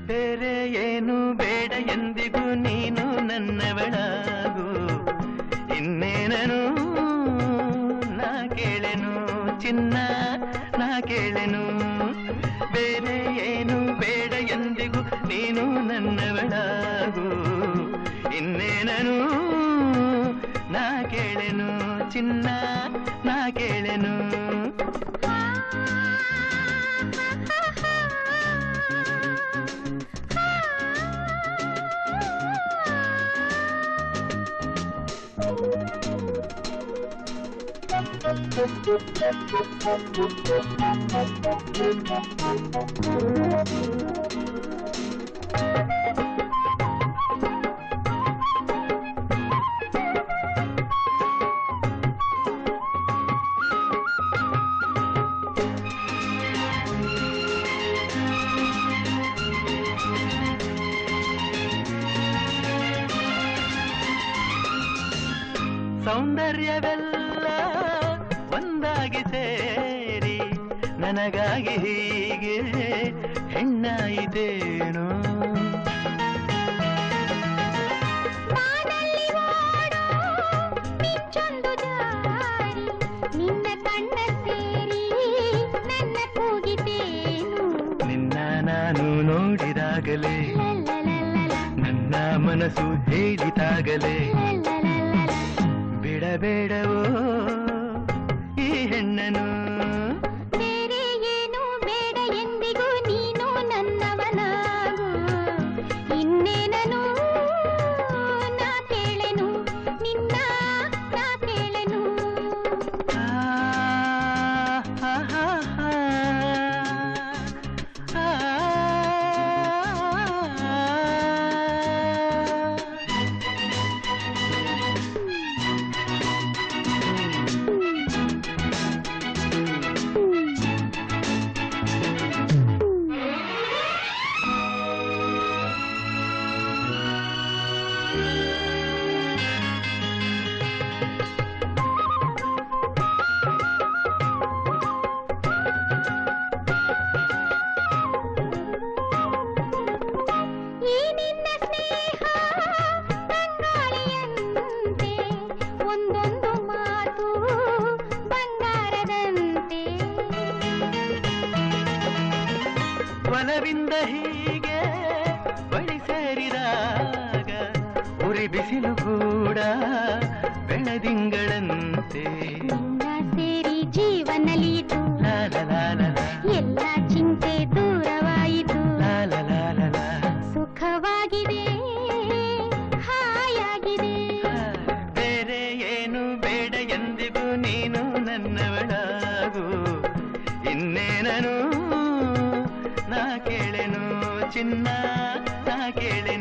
ಬೇರೆ ಏನು ಬೇಡ ಎಂದಿಗೂ ನೀನು ನನ್ನವಳಾಗು ಇನ್ನೇನನು ನಾ ಕೇಳೆನು ಚಿನ್ನ ನಾ ಕೇಳೆನು ಬೇರೆ ಏನು ಬೇಡ ಎಂದಿಗೂ ನೀನು ನನ್ನವಳಾಗು ಇನ್ನೇನನು ನಾ ಕೇಳೆನು ಚಿನ್ನ ನಾ ಕೇಳೆನು ಸೌಂದರ್ಯವೆಲ್ಲ ಒಂದಾಗಿ ಸೇರಿ ನನಗಾಗಿ ಹೀಗೆ ಹೆಣ್ಣಾಯಿತೇನು ನಿನ್ನ ಕಣ್ಣ ಸೇರಿ ನನ್ನ ಕೂಗಿತೇನು ನಿನ್ನ ನಾನು ನೋಡಿದಾಗಲೇ ನನ್ನ ಮನಸ್ಸು ಹೇಳಿದಾಗಲೇ ಬಿಡಬೇಡವೋ ಈ ಹೆಣ್ಣನು ಬೇರೆ ಏನು ಬೇಡ ಎಂದಿಗೂ ನೀನು ನನ್ನವನಾಗು ಇನ್ನೇನನು ನಾ ಕೇಳೆನು ನಿನ್ನ ನಾ ಕೇಳೆನು ಒಂದೊಂದು ಮಾತು ಬಂಗಾರದಂತೆ ಒಲವಿಂದ ಹೀಗೆ ಬಳಿ ಸೇರಿದಾಗ ಉರಿ ಬಿಸಿಲು ಕೂಡ ಬೆಳದಿಂಗಳಂತೆ ಸೇರಿ ಜೀವನಲಿಯಿತು ಎಲ್ಲ ಚಿಂತೆ ದೂರವಾಯಿತು ಸುಖವಾಗಿದೆ ಹಾಯಾಗಿದೆ ಬೇರೆ ಏನು ಬೇಡ ಎಂದಿಗೂ ನೀನು ನನ್ನವಳಾಗು ಇನ್ನೇನನು ನಾ ಕೇಳೆನು ಚಿನ್ನ ನಾ ಕೇಳೆನು